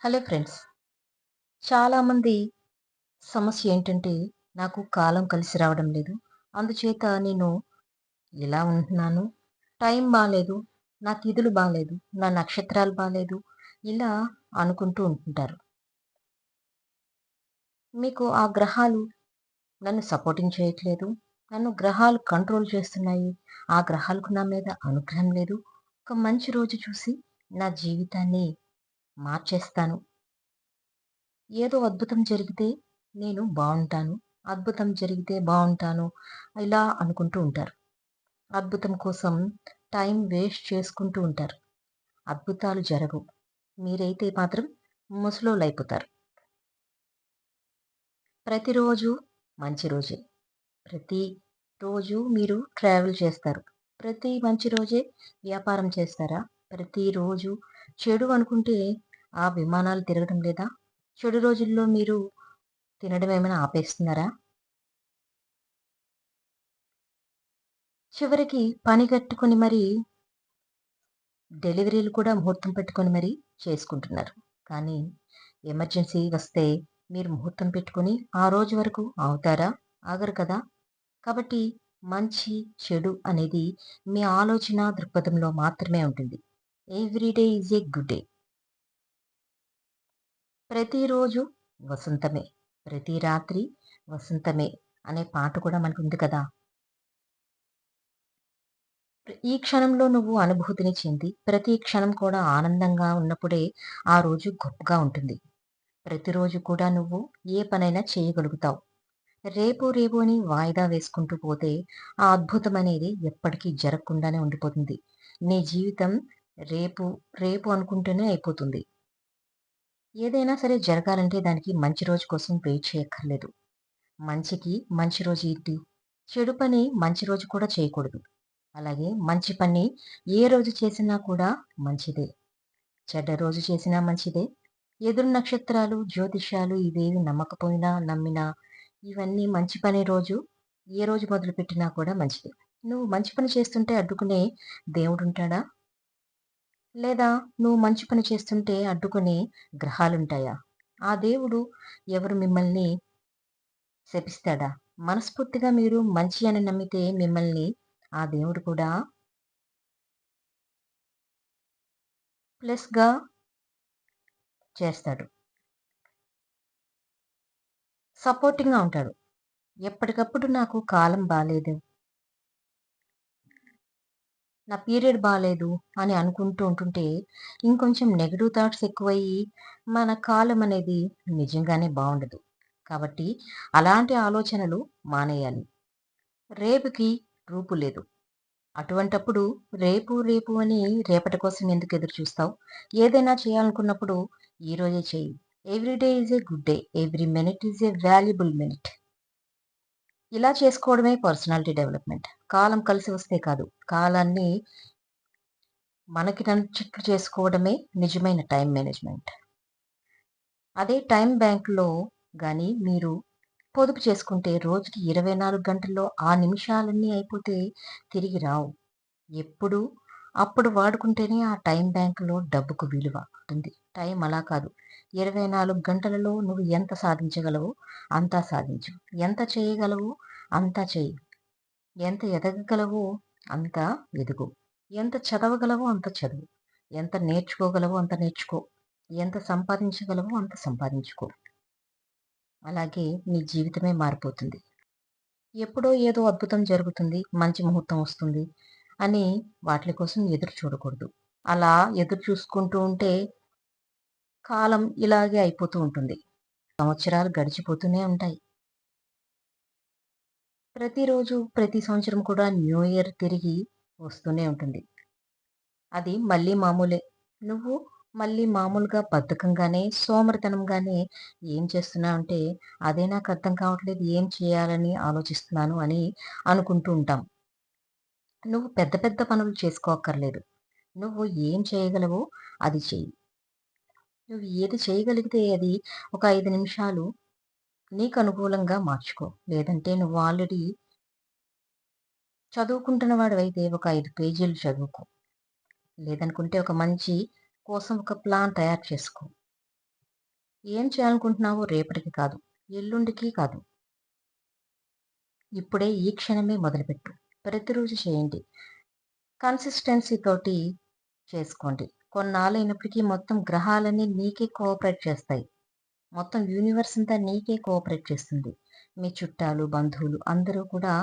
Hello friends. చాలామంది సమస్య ఏంటంటే, నాకు కాలం కలిసి రావడం లేదు. అందుచేత నేను ఇలా ఉంటున్నాను. టైం బాలేదు. నా తిథులు బాలేదు. నా నక్షత్రాలు బాలేదు. ఇలా అనుకుంటూ ఉంటుంటారు. మీకు ఆ గ్రహాలు నన్ను సపోర్టింగ్ చేయట్లేదు. నన్ను గ్రహాలు కంట్రోల్ చేస్తున్నాయి. ఆ గ్రహాలకు నా మీద అనుగ్రహం లేదు. ఒక మంచి రోజు చూసి నా జీవితాన్ని మార్చేస్తాను. ఏదో అద్భుతం జరిగితే నేను బావుంటాను. అద్భుతం జరిగితే బావుంటాను. ఇలా అనుకుంటూ ఉంటారు. అద్భుతం కోసం టైం వేస్ట్ చేసుకుంటూ ఉంటారు. అద్భుతాలు జరగవు. మీరైతే మాత్రం ముసలోళ్ళైపోతారు. ప్రతిరోజు మంచి రోజే. ప్రతి రోజు మీరు ట్రావెల్ చేస్తారు. ప్రతి మంచి రోజే వ్యాపారం చేస్తారా? ప్రతిరోజు చెడు అనుకుంటే ఆ విమానాలు తిరగడం లేదా? చెడు రోజుల్లో మీరు తినడం ఏమైనా ఆపేస్తున్నారా? చివరికి పని కట్టుకొని మరి డెలివరీలు కూడా ముహూర్తం పెట్టుకొని మరి చేసుకుంటున్నారు. కానీ ఎమర్జెన్సీ వస్తే మీరు ముహూర్తం పెట్టుకొని ఆ రోజు వరకు ఆగుతారా? ఆగరు కదా! కాబట్టి మంచి, చెడు అనేది మీ ఆలోచన దృక్పథంలో మాత్రమే ఉంటుంది. Every day is a good day. ప్రతిరోజు వసంతమే. ప్రతి రాత్రి వసంతమే అనే పాట కూడా మనకుంది కదా! ఈ క్షణంలో నువ్వు అనుభూతిని చెంది, ప్రతి క్షణం కూడా ఆనందంగా ఉన్నప్పుడే ఆ రోజు గొప్పగా ఉంటుంది. ప్రతిరోజు కూడా నువ్వు ఏ పనైనా చేయగలుగుతావు. రేపు రేపు అని వాయిదా వేసుకుంటూ పోతే ఆ అద్భుతం అనేది ఎప్పటికీ జరగకుండానే ఉండిపోతుంది. నీ జీవితం రేపు, రేపు అనుకుంటూనే అయిపోతుంది. ఏదైనా సరే జరగాలంటే దానికి మంచి రోజు కోసం వెయిట్ చేయక్కర్లేదు. మంచికి మంచి రోజు ఏంటి? చెడు పని మంచి రోజు కూడా చేయకూడదు. అలాగే మంచి పని ఏ రోజు చేసినా కూడా మంచిదే. చెడ్డ రోజు చేసినా మంచిదే. ఎదురు నక్షత్రాలు, జ్యోతిష్యాలు ఇవేవి నమ్మకపోయినా, నమ్మినా ఇవన్నీ మంచి పని రోజు ఏ రోజు మొదలుపెట్టినా కూడా మంచిదే. నువ్వు మంచి పని చేస్తుంటే అడ్డుకునే దేవుడుంటాడా? లేదా నువ్వు మంచి పని చేస్తుంటే అడ్డుకునే గ్రహాలుంటాయా? ఆ దేవుడు ఎవరు మిమ్మల్ని శపిస్తాడా? మనస్ఫూర్తిగా మీరు మంచి అని నమ్మితే మిమ్మల్ని ఆ దేవుడు కూడా ప్లస్‌గా చేస్తాడు. సపోర్టింగ్‌గా ఉంటాడు. ఎప్పటికప్పుడు నాకు కాలం బాలేదు, నా పీరియడ్ బాలేదు అని అనుకుంటూ ఉంటుంటే, ఇంకొంచెం నెగెటివ్ థాట్స్ ఎక్కువయ్యి, మన కాలం అనేది నిజంగానే బావుండదు. కాబట్టి అలాంటి ఆలోచనలు మానేయాలి. రేపుకి రూపు లేదు. అటువంటప్పుడు రేపు, రేపు అని రేపటి కోసం ఎందుకు ఎదురు చూస్తావు? ఏదైనా చేయాలనుకున్నప్పుడు ఈరోజే చెయ్యి. Every day is a good day. Every minute is a valuable minute. ఇలా చేసుకోవడమే పర్సనాలిటీ డెవలప్‌మెంట్. కాలం కలిసి వస్తే కాదు. కాలాన్ని మనకి నచ్చినట్లు చేసుకోవడమే నిజమైన టైమ్ మేనేజ్‌మెంట్. అదే టైమ్ బ్యాంక్‌లో గాని మీరు పొదుపు చేసుకుంటే రోజుకి 24 గంటల్లో ఆ నిమిషాలన్నీ అయిపోతే తిరిగి రావు. ఎప్పుడు అప్పుడు వాడుకుంటేనే ఆ టైమ్ బ్యాంక్‌లో డబ్బుకు విలువ ఉంటుంది. టైం అలా కాదు. 24 గంటలలో నువ్వు ఎంత సాధించగలవో అంతా సాధించు. ఎంత చేయగలవో అంతా చెయ్యి. ఎంత ఎదగగలవో అంత ఎదుగు. ఎంత చదవగలవో అంత చదువు. ఎంత నేర్చుకోగలవో అంత నేర్చుకో. ఎంత సంపాదించగలవో అంత సంపాదించుకో. అలాగే నీ జీవితమే మారిపోతుంది. ఎప్పుడో ఏదో అద్భుతం జరుగుతుంది, మంచి ముహూర్తం వస్తుంది అని వాట్లి కోసం ఎదురు చూడకూడదు. అలా ఎదురు చూసుకుంటూ ఉంటే కాలం ఇలాగే అయిపోతూ ఉంటుంది. సంవత్సరాలు గడిచిపోతూనే ఉంటాయి. ప్రతిరోజు, ప్రతి సంవత్సరం కూడా న్యూ ఇయర్ తిరిగి వస్తూనే ఉంటుంది. అది మళ్ళీ మామూలే. నువ్వు మళ్ళీ మామూలుగా బద్ధకంగానే, సోమరితనంగానే ఏం చేస్తున్నావంటే, అదే నాకర్థం కావట్లేదు. ఏం చేయాలని ఆలోచిస్తున్నాను అని అనుకుంటూ ఉంటాం. నువ్వు పెద్ద పెద్ద పనులు చేసుకోక్కర్లేదు. నువ్వు ఏం చేయగలవో అది చెయ్యి. నువ్వు ఏది చేయగలిగితే అది ఒక 5 నిమిషాలు నీకు అనుకూలంగా మార్చుకో. లేదంటే నువ్వు ఆల్రెడీ చదువుకుంటున్న వాడివైతే ఒక 5 పేజీలు చదువుకో. లేదనుకుంటే ఒక మంచి కోసం ఒక ప్లాన్ తయారు చేసుకో. ఏం చేయాలనుకుంటున్నావో రేపటికి కాదు, ఎల్లుండికి కాదు. ఇప్పుడే ఈ క్షణమే మొదలుపెట్టు. ప్రతిరోజు చేయండి. కన్సిస్టెన్సీ తోటి చేసుకోండి. కొన్నాళ్ళైనప్పటికీ మొత్తం గ్రహాలన్నీ నీకే కోఆపరేట్ చేస్తాయి. మొత్తం యూనివర్స్ అంతా నీకే కోఆపరేట్ చేస్తుంది. మీ చుట్టాలు, బంధువులు అందరూ కూడా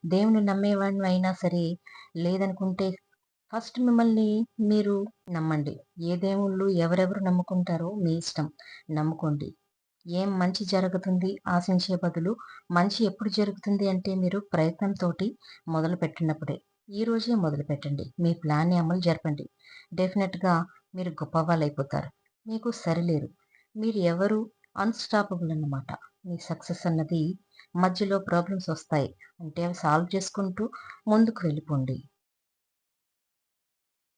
దేవుని నమ్మేవాడిని అయినా సరే, లేదనుకుంటే ఫస్ట్ మిమ్మల్ని మీరు నమ్మండి. ఏ దేవుళ్ళు ఎవరెవరు నమ్ముకుంటారో మీ ఇష్టం. నమ్ముకోండి. ఏం మంచి జరుగుతుంది ఆశించే బదులు, మంచి ఎప్పుడు జరుగుతుంది అంటే మీరు ప్రయత్నంతోటి మొదలుపెట్టినప్పుడే. ఈరోజే మొదలుపెట్టండి. మీ ప్లాన్‌ని అమలు జరపండి. డెఫినిట్‌గా మీరు గొప్పవాళ్ళైపోతారు. మీకు సరిలేరు. మీరు ఎవరు అన్‌స్టాపబుల్ అన్నమాట. మీ సక్సెస్ అన్నది మధ్యలో ప్రాబ్లమ్స్ వస్తాయి. అంటే అవి సాల్వ్ చేసుకుంటూ ముందుకు వెళ్ళిపోండి.